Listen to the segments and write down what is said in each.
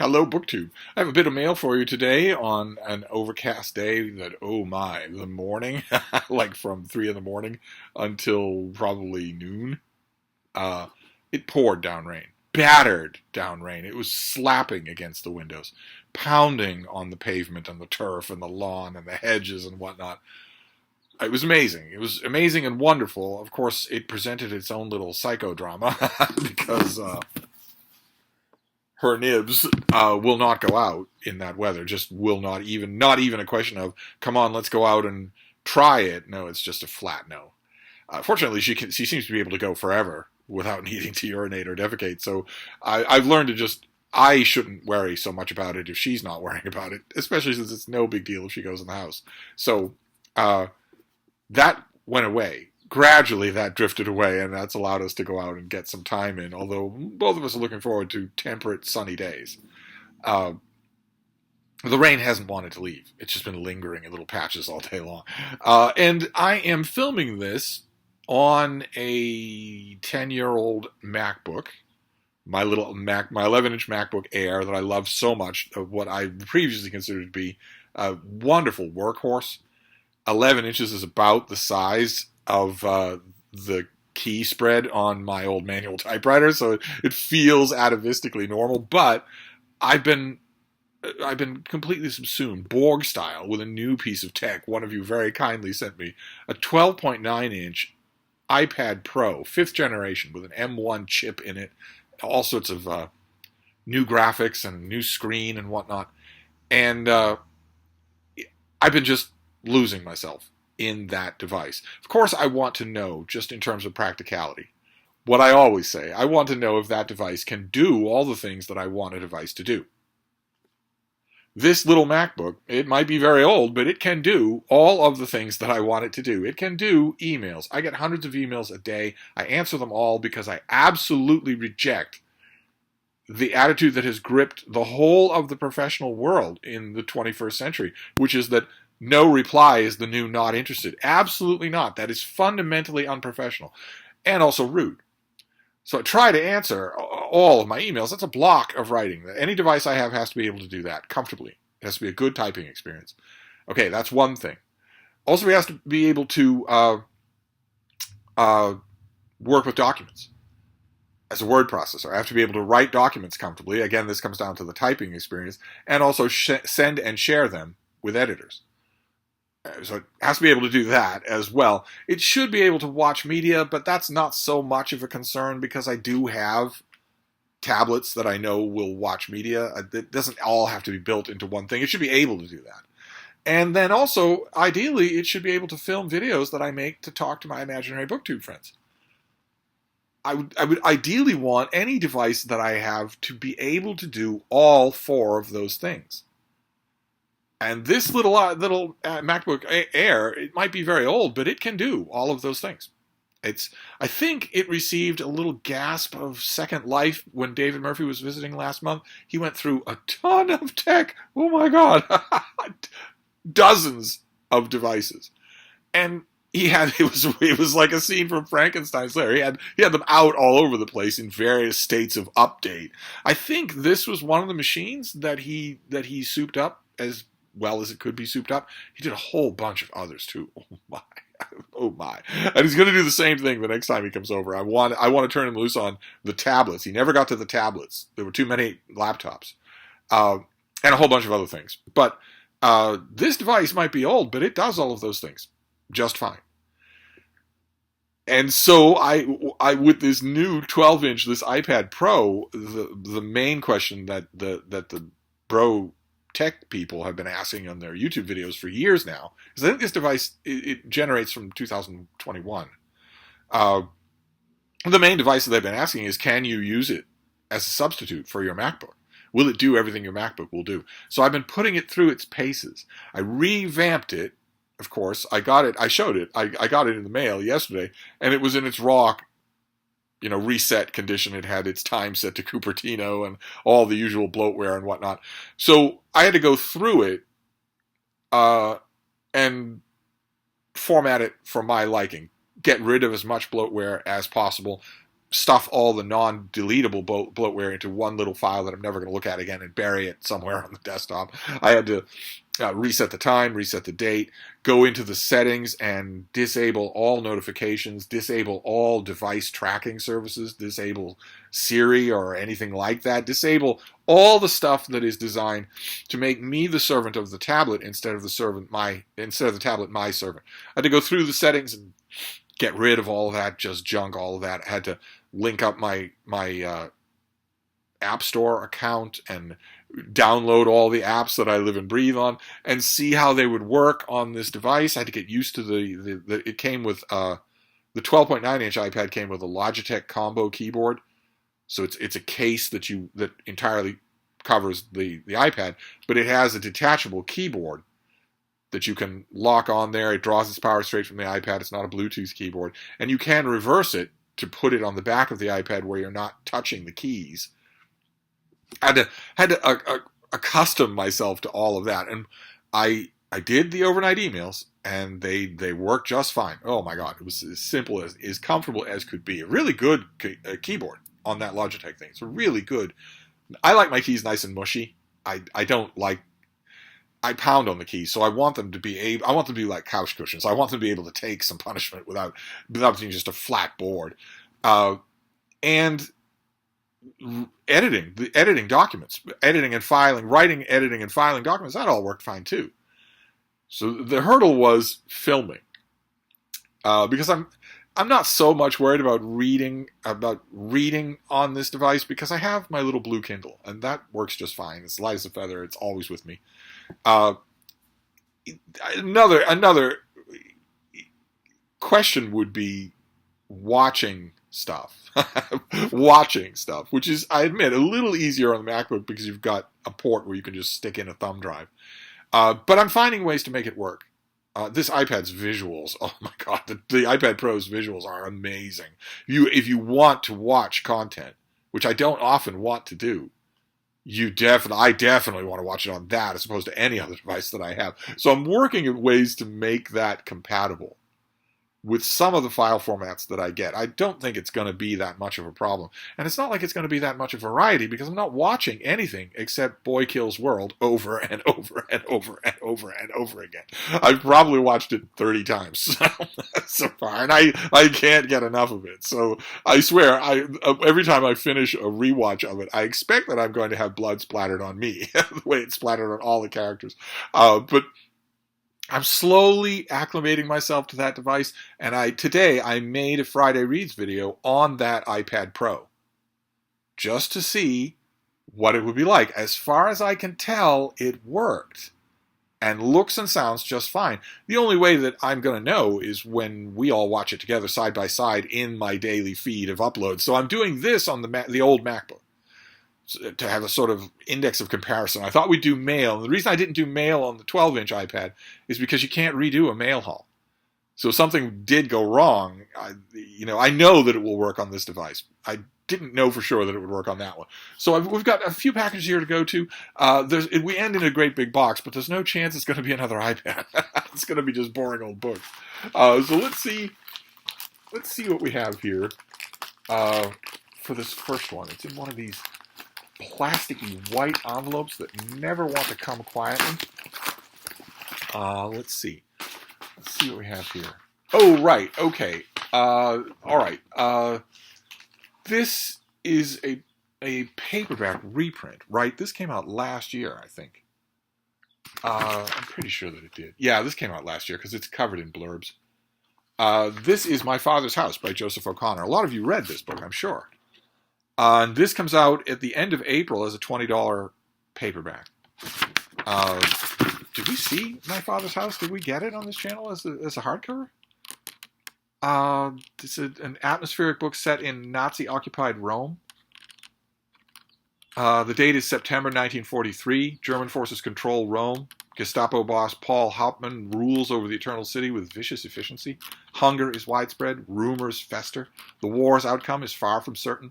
Hello, BookTube. I have a bit of mail for you today on an overcast day that, oh my, the morning, like from 3 in the morning until probably noon, uh, it poured down rain. Battered down rain. It was slapping against the windows, pounding on the pavement and the turf and the lawn and the hedges and whatnot. It was amazing. It was amazing and wonderful. Of course, it presented its own little psychodrama because her nibs will not go out in that weather. Just will not even. Not even a question of come on, let's go out and try it. No, it's just a flat no. Fortunately, she seems to be able to go forever without needing to urinate or defecate. So I've learned to just I shouldn't worry so much about it if she's not worrying about it, especially since it's no big deal if she goes in the house. So that went away. Gradually, that drifted away, and that's allowed us to go out and get some time in, although both of us are looking forward to temperate, sunny days. Uh, the rain hasn't wanted to leave. It's just been lingering in little patches all day long. And I am filming this on a 10-year-old MacBook, my little Mac, my 11-inch MacBook Air that I love so much, of what I previously considered to be a wonderful workhorse. 11 inches is about the size of the key spread on my old manual typewriter, so it feels atavistically normal. But I've been completely subsumed, Borg style, with a new piece of tech. One of you very kindly sent me a 12.9-inch iPad Pro, 5th generation, with an M1 chip in it, all sorts of new graphics and new screen and whatnot. And I've been just losing myself in that device. Of course, I want to know, just in terms of practicality, what I always say. I want to know if that device can do all the things that I want a device to do. This little MacBook, it might be very old, but it can do all of the things that I want it to do. It can do emails. I get hundreds of emails a day. I answer them all because I absolutely reject the attitude that has gripped the whole of the professional world in the 21st century, which is that no reply is the new not interested. Absolutely not. That is fundamentally unprofessional and also rude. So I try to answer all of my emails. That's a block of writing. Any device I have has to be able to do that comfortably. It has to be a good typing experience. Okay, that's one thing. Also, it has to be able to work with documents. As a word processor, I have to be able to write documents comfortably. Again, this comes down to the typing experience. And also send and share them with editors. So it has to be able to do that as well. It should be able to watch media, but that's not so much of a concern because I do have tablets that I know will watch media. It doesn't all have to be built into one thing. It should be able to do that. And then also, ideally, it should be able to film videos that I make to talk to my imaginary BookTube friends. I would ideally want any device that I have to be able to do all 4 of those things. And this little MacBook Air, it might be very old, but it can do all of those things. I think it received a little gasp of second life when David Murphy was visiting last month. He went through a ton of tech. Oh my God. Dozens of devices. And it was like a scene from Frankenstein's lair. He had them out all over the place in various states of update. I think this was one of the machines that he souped up as well as it could be souped up. He did a whole bunch of others too. Oh my. Oh my. And he's going to do the same thing the next time he comes over. I want to turn him loose on the tablets. He never got to the tablets. There were too many laptops. And a whole bunch of other things. But this device might be old, but it does all of those things just fine. And so I with this new 12-inch, this iPad Pro, the main question that the Bro tech people have been asking on their YouTube videos for years now, because I think this device, it generates from 2021. The main device that they've been asking is, can you use it as a substitute for your MacBook? Will it do everything your MacBook will do? So I've been putting it through its paces. I revamped it, of course. I got it, I showed it, I got it in the mail yesterday, and it was in its raw reset condition. It had its time set to Cupertino and all the usual bloatware and whatnot. So I had to go through it and format it for my liking. Get rid of as much bloatware as possible. stuff all the non-deletable bloatware into one little file that I'm never going to look at again and bury it somewhere on the desktop. I had to reset the time, reset the date, go into the settings and disable all notifications, disable all device tracking services, disable Siri or anything like that, disable all the stuff that is designed to make me the servant of the tablet instead of the tablet my servant. I had to go through the settings and get rid of all of that, just junk, all of that. I had to link up my App Store account and download all the apps that I live and breathe on and see how they would work on this device. I had to get used to it came with the 12.9-inch iPad came with a Logitech combo keyboard. So it's a case that entirely covers the iPad, but it has a detachable keyboard that you can lock on there. It draws its power straight from the iPad. It's not a Bluetooth keyboard. And you can reverse it to put it on the back of the iPad where you're not touching the keys. I had to accustom myself to all of that. And I did the overnight emails, and they worked just fine. Oh my God, it was as simple, as comfortable as could be. A really good keyboard on that Logitech thing. It's really good. I like my keys nice and mushy. I pound on the keys, so I want them to be like couch cushions. I want them to be able to take some punishment without being just a flat board. And editing documents, editing and filing, writing, editing and filing documents, that all worked fine too. So the hurdle was filming, because I'm not so much worried about reading on this device because I have my little blue Kindle and that works just fine. It's light as a feather. It's always with me. Another question would be watching stuff, which is, I admit, a little easier on the MacBook because you've got a port where you can just stick in a thumb drive. But I'm finding ways to make it work. This iPad's visuals, oh my God, the iPad Pro's visuals are amazing. If you want to watch content, which I don't often want to do, I definitely want to watch it on that as opposed to any other device that I have. So I'm working at ways to make that compatible with some of the file formats that I get. I don't think it's going to be that much of a problem. And it's not like it's going to be that much of variety because I'm not watching anything except Boy Kills World over and over and over and over and over again. I've probably watched it 30 times so far, and I can't get enough of it. So I swear, every time I finish a rewatch of it, I expect that I'm going to have blood splattered on me, the way it's splattered on all the characters. But I'm slowly acclimating myself to that device, and today I made a Friday Reads video on that iPad Pro just to see what it would be like. As far as I can tell, it worked and looks and sounds just fine. The only way that I'm going to know is when we all watch it together side by side in my daily feed of uploads. So I'm doing this on the old MacBook to have a sort of index of comparison. I thought we'd do mail. And the reason I didn't do mail on the 12-inch iPad is because you can't redo a mail haul. So if something did go wrong, I know that it will work on this device. I didn't know for sure that it would work on that one. So we've got a few packages here to go to. We end in a great big box, but there's no chance it's going to be another iPad. It's going to be just boring old books. So let's see what we have here for this first one. It's in one of these plasticky white envelopes that never want to come quietly. Let's see what we have here. Oh, right. Okay. All right. This is a paperback reprint, right? This came out last year, I think. I'm pretty sure that it did. Yeah, this came out last year because it's covered in blurbs. This is My Father's House by Joseph O'Connor. A lot of you read this book, I'm sure. And this comes out at the end of April as a $20 paperback. Did we see My Father's House? Did we get it on this channel as a hardcover? It's an atmospheric book set in Nazi-occupied Rome. The date is September 1943. German forces control Rome. Gestapo boss Paul Hauptmann rules over the Eternal City with vicious efficiency. Hunger is widespread. Rumors fester. The war's outcome is far from certain.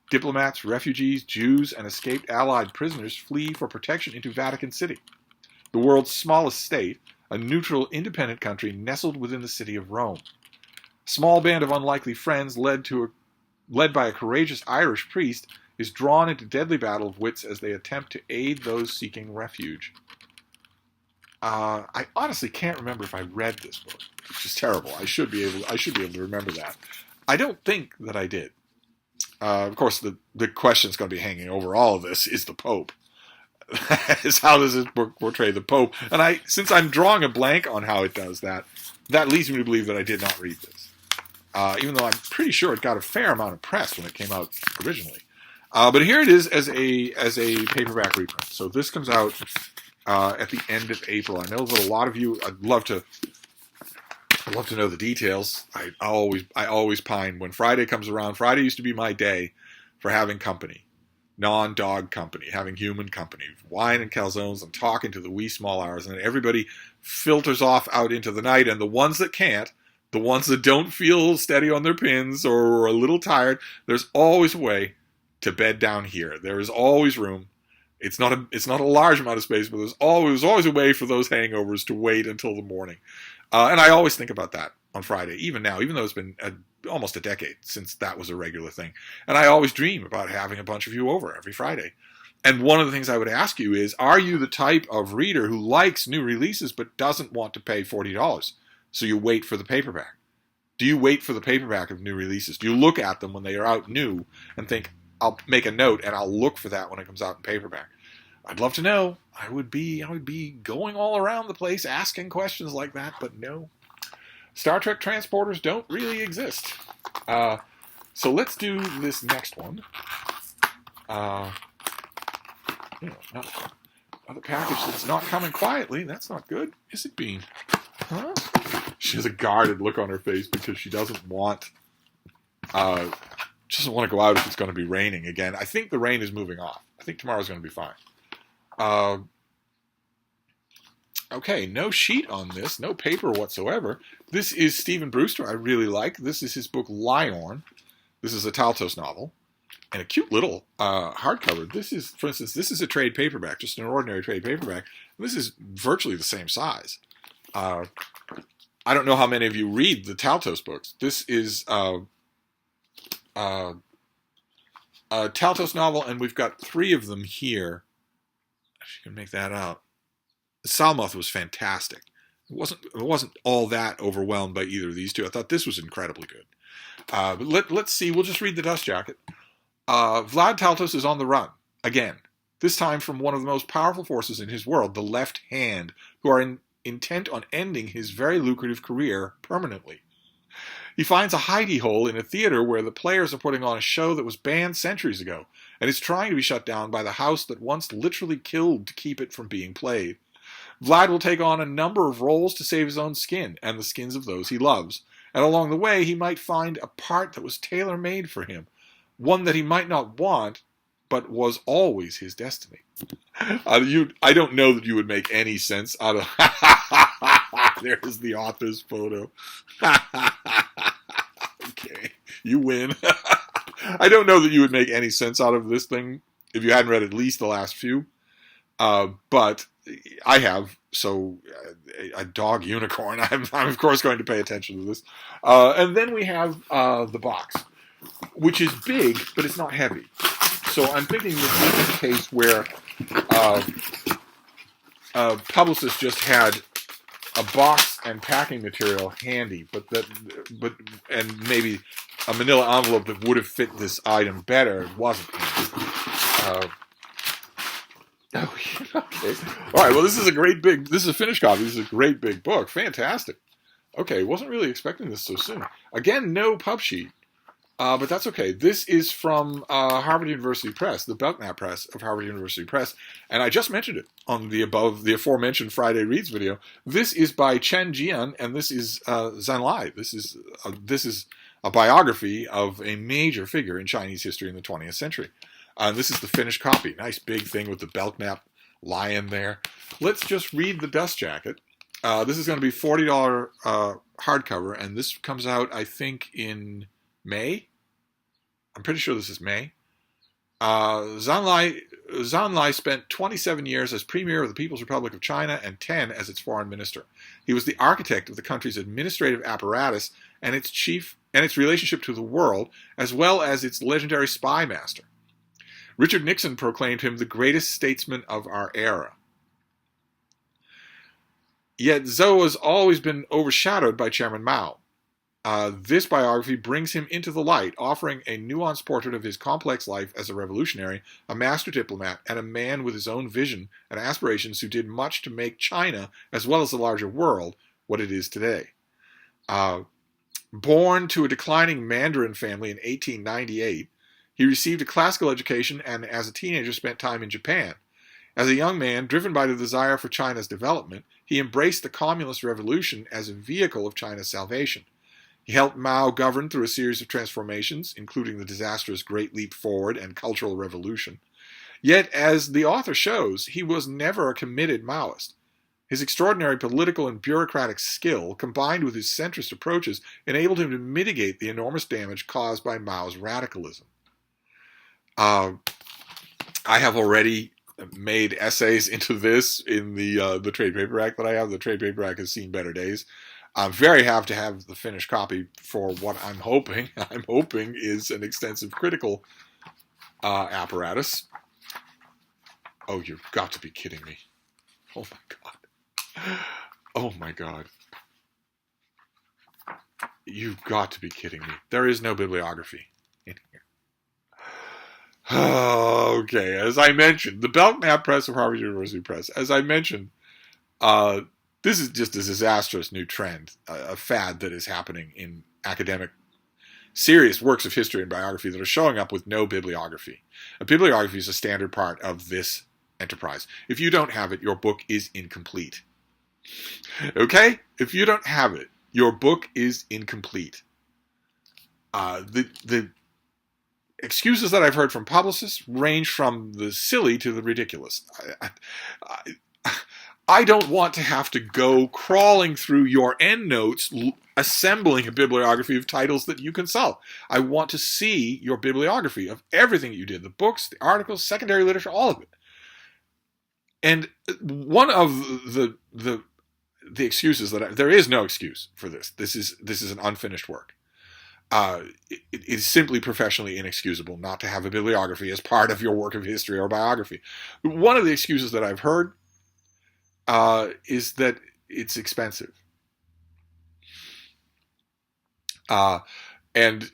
Diplomats, refugees, Jews, and escaped Allied prisoners flee for protection into Vatican City, the world's smallest state, a neutral, independent country nestled within the city of Rome. A small band of unlikely friends led to led by a courageous Irish priest, is drawn into deadly battle of wits as they attempt to aid those seeking refuge. I honestly can't remember if I read this book, which is terrible. I should be able to remember that. I don't think that I did. Of course, the question that's going to be hanging over all of this is the Pope. Is how does this book portray the Pope? And since I'm drawing a blank on how it does that, that leads me to believe that I did not read this. Even though I'm pretty sure it got a fair amount of press when it came out originally. But here it is as a paperback reprint. So this comes out at the end of April. I know that a lot of you, I'd love to know the details. I always pine when Friday comes around. Friday used to be my day for having company. Non-dog company, having human company, wine and calzones and talking to the wee small hours, and everybody filters off out into the night, and the ones that can't, the ones that don't feel steady on their pins or are a little tired, there's always a way to bed down here. There is always room. It's not a large amount of space, but there's always a way for those hangovers to wait until the morning. And I always think about that on Friday, even now, even though it's been almost a decade since that was a regular thing. And I always dream about having a bunch of you over every Friday. And one of the things I would ask you is, are you the type of reader who likes new releases but doesn't want to pay $40? So you wait for the paperback. Do you wait for the paperback of new releases? Do you look at them when they are out new and think, I'll make a note and I'll look for that when it comes out in paperback? I'd love to know. I would be going all around the place asking questions like that, but no. Star Trek transporters don't really exist. So let's do this next one. Another package that's not coming quietly. That's not good. Is it, Bean? Huh? She has a guarded look on her face because she doesn't want to go out if it's going to be raining again. I think the rain is moving off. I think tomorrow's going to be fine. Okay, no sheet on this, no paper whatsoever. This is Stephen Brewster, I really like. This is his book, Liorn. This is a Taltos novel. And a cute little hardcover. This is, for instance, this is a trade paperback, just an ordinary trade paperback. This is virtually the same size. I don't know how many of you read the Taltos books. This is a Taltos novel, and we've got 3 of them here. If you can make that out. Salmoth was fantastic. It wasn't all that overwhelmed by either of these two. I thought this was incredibly good. But let's see. We'll just read the dust jacket. Vlad Taltos is on the run again. This time from one of the most powerful forces in his world, the Left Hand, who are intent on ending his very lucrative career permanently. He finds a hidey hole in a theater where the players are putting on a show that was banned centuries ago, and is trying to be shut down by the house that once literally killed to keep it from being played. Vlad will take on a number of roles to save his own skin, and the skins of those he loves. And along the way, he might find a part that was tailor-made for him. One that he might not want, but was always his destiny. I don't know that you would make any sense out of... There's the author's photo. Okay, you win. I don't know that you would make any sense out of this thing if you hadn't read at least the last few. But I have, so a dog unicorn. I'm of course going to pay attention to this. And then we have the box, which is big, but it's not heavy. So I'm thinking this is a case where a publicist just had a box and packing material handy, and maybe a manila envelope that would have fit this item better. It wasn't handy. Okay. All right. Well, this is a finished copy. This is a great big book. Fantastic. Okay. Wasn't really expecting this so soon. Again, no pub sheet. But that's okay. This is from Harvard University Press, the Belknap Press of Harvard University Press, and I just mentioned it on the aforementioned Friday Reads video. This is by Chen Jian, and this is Zan Lai. This is a biography of a major figure in Chinese history in the 20th century. This is the finished copy. Nice big thing with the Belknap lion there. Let's just read the dust jacket. This is going to be $40 hardcover, and this comes out, I think, in May. I'm pretty sure this is May. Zan Lai spent 27 years as Premier of the People's Republic of China and 10 as its foreign minister. He was the architect of the country's administrative apparatus and its chief and its relationship to the world, as well as its legendary spy master. Richard Nixon proclaimed him the greatest statesman of our era. Yet Zhou has always been overshadowed by Chairman Mao. This biography brings him into the light, offering a nuanced portrait of his complex life as a revolutionary, a master diplomat, and a man with his own vision and aspirations who did much to make China, as well as the larger world, what it is today. Born to a declining Mandarin family in 1898, he received a classical education and as a teenager spent time in Japan. As a young man, driven by the desire for China's development, he embraced the communist revolution as a vehicle of China's salvation. He helped Mao govern through a series of transformations, including the disastrous Great Leap Forward and Cultural Revolution. Yet, as the author shows, he was never a committed Maoist. His extraordinary political and bureaucratic skill, combined with his centrist approaches, enabled him to mitigate the enormous damage caused by Mao's radicalism. I have already made essays into this in the trade paperback that I have. The trade paperback has seen better days. I'm very happy to have the finished copy for what I'm hoping is an extensive critical apparatus. Oh, you've got to be kidding me. Oh my God. Oh my God. You've got to be kidding me. There is no bibliography in here. Okay, as I mentioned, the Belknap Press of Harvard University Press, as I mentioned, this is just a disastrous new trend, a fad that is happening in academic, serious works of history and biography that are showing up with no bibliography. A bibliography is a standard part of this enterprise. If you don't have it, your book is incomplete. Okay? If you don't have it, your book is incomplete. The excuses that I've heard from publicists range from the silly to the ridiculous. I don't want to have to go crawling through your endnotes, assembling a bibliography of titles that you consult. I want to see your bibliography of everything that you did, the books, the articles, secondary literature, all of it. And one of the excuses there is no excuse for this. This is an unfinished work. It is simply professionally inexcusable not to have a bibliography as part of your work of history or biography. One of the excuses that I've heard is that it's expensive. And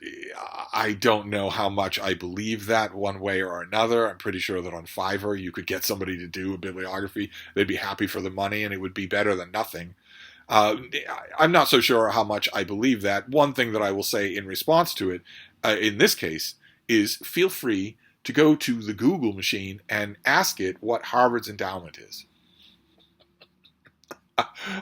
I don't know how much I believe that one way or another. I'm pretty sure that on Fiverr you could get somebody to do a bibliography. They'd be happy for the money and it would be better than nothing. I'm not so sure how much I believe that. One thing that I will say in response to it, in this case, is feel free to go to the Google machine and ask it what Harvard's endowment is.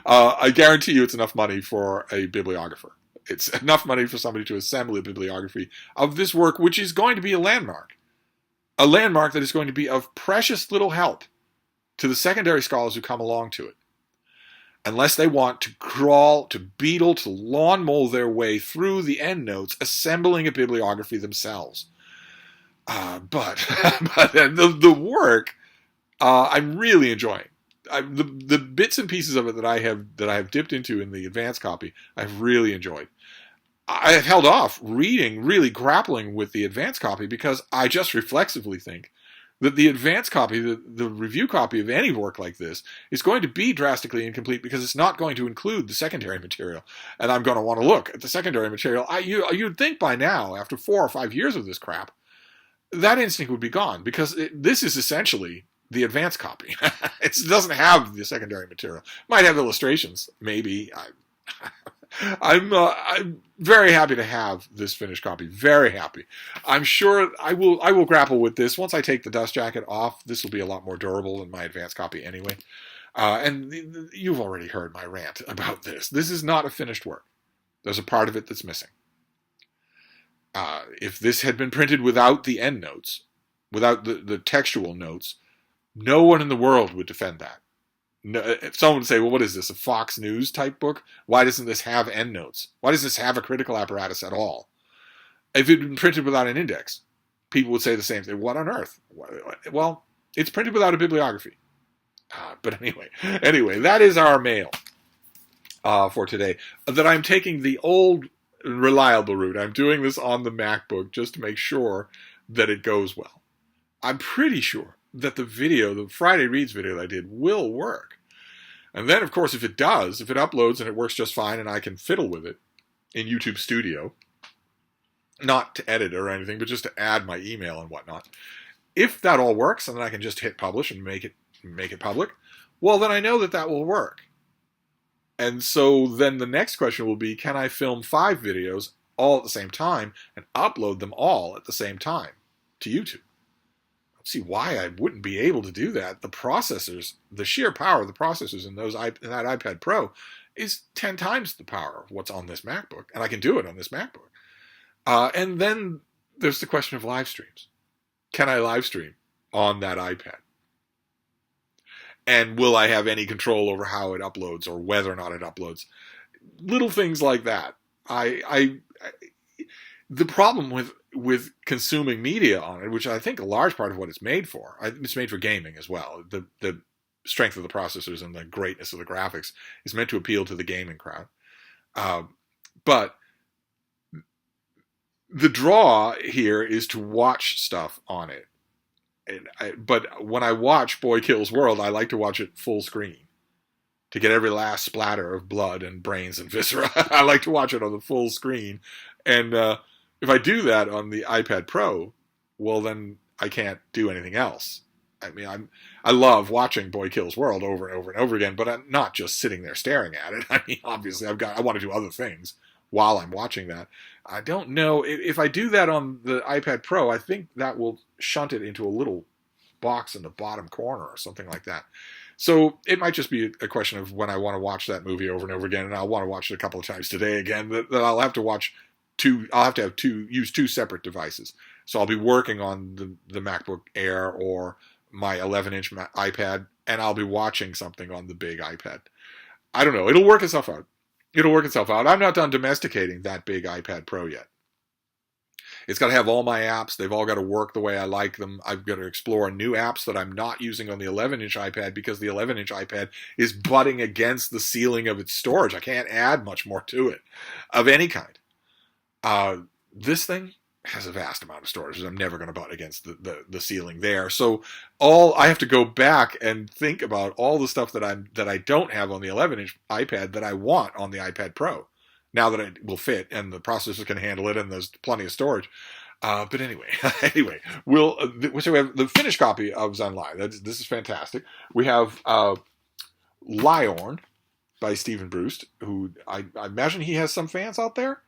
I guarantee you it's enough money for a bibliographer. It's enough money for somebody to assemble a bibliography of this work, which is going to be a landmark that is going to be of precious little help to the secondary scholars who come along to it. Unless they want to crawl, to beetle, to lawn mow their way through the endnotes, assembling a bibliography themselves. But the work, I'm really enjoying. The bits and pieces of it that I have dipped into in the advanced copy, I've really enjoyed. I have held off reading, really grappling with the advanced copy because I just reflexively think that the advanced copy, the review copy of any work like this, is going to be drastically incomplete because it's not going to include the secondary material. And I'm going to want to look at the secondary material. You'd think by now, after 4 or 5 years of this crap, that instinct would be gone because this is essentially the advanced copy. It doesn't have the secondary material. It might have illustrations, maybe. I'm very happy to have this finished copy. Very happy. I'm sure I will grapple with this once I take the dust jacket off. This will be a lot more durable than my advanced copy anyway. And you've already heard my rant about this. This is not a finished work. There's a part of it that's missing. If this had been printed without the endnotes, without the textual notes, no one in the world would defend that. No, if someone would say, well, what is this, a Fox News type book? Why doesn't this have endnotes? Why does this have a critical apparatus at all? If it had been printed without an index, people would say the same thing. What on earth? Well, it's printed without a bibliography. But anyway, that is our mail for today. That I'm taking the old reliable route. I'm doing this on the MacBook just to make sure that it goes well. I'm pretty sure that the Friday Reads video that I did will work. And then, of course, if it does, if it uploads and it works just fine and I can fiddle with it in YouTube Studio, not to edit or anything, but just to add my email and whatnot, if that all works and then I can just hit publish and make it public, well, then I know that that will work. And so then the next question will be, can I film 5 videos all at the same time and upload them all at the same time to YouTube? I don't see why I wouldn't be able to do that. The processors, the sheer power of the processors in that iPad Pro is 10 times the power of what's on this MacBook, and I can do it on this MacBook. And then there's the question of live streams. Can I live stream on that iPad? And will I have any control over how it uploads or whether or not it uploads? Little things like that. The problem with consuming media on it, which I think a large part of what it's made for gaming as well. The strength of the processors and the greatness of the graphics is meant to appeal to the gaming crowd. But the draw here is to watch stuff on it. But when I watch Boy Kills World, I like to watch it full screen to get every last splatter of blood and brains and viscera. I like to watch it on the full screen. And if I do that on the iPad Pro, well, then I can't do anything else. I mean, I love watching Boy Kills World over and over and over again, but I'm not just sitting there staring at it. I mean, obviously, I want to do other things while I'm watching that. I don't know. If I do that on the iPad Pro, I think that will shunt it into a little box in the bottom corner or something like that. So it might just be a question of when I want to watch that movie over and over again, and I'll want to watch it a couple of times today again, that I'll have to watch use 2 separate devices. So I'll be working on the MacBook Air or my 11-inch iPad, and I'll be watching something on the big iPad. I don't know. It'll work itself out. I'm not done domesticating that big iPad Pro yet. It's got to have all my apps. They've all got to work the way I like them. I've got to explore new apps that I'm not using on the 11-inch iPad because the 11-inch iPad is butting against the ceiling of its storage. I can't add much more to it of any kind. This thing has a vast amount of storage. I'm never going to butt against the ceiling there. So I have to go back and think about all the stuff that I don't have on the 11-inch iPad that I want on the iPad Pro. Now that it will fit and the processor can handle it and there's plenty of storage. But anyway, so we have the finished copy of Zen Lie. This is fantastic. We have Liorn by Stephen Brust, who I imagine he has some fans out there.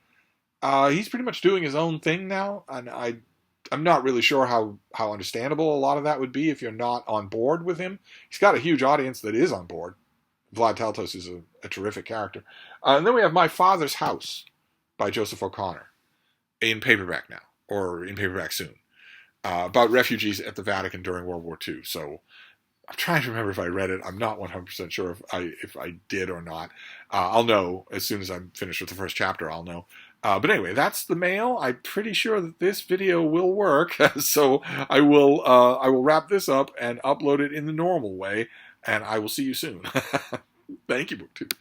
He's pretty much doing his own thing now, and I'm not really sure how understandable a lot of that would be if you're not on board with him. He's got a huge audience that is on board. Vlad Teltos is a terrific character. And then we have My Father's House by Joseph O'Connor in paperback now, or in paperback soon, about refugees at the Vatican during World War II. So I'm trying to remember if I read it. I'm not 100% sure if I did or not. I'll know as soon as I'm finished with the first chapter. I'll know. But anyway, that's the mail. I'm pretty sure that this video will work. So I will wrap this up and upload it in the normal way. And I will see you soon. Thank you, BookTube.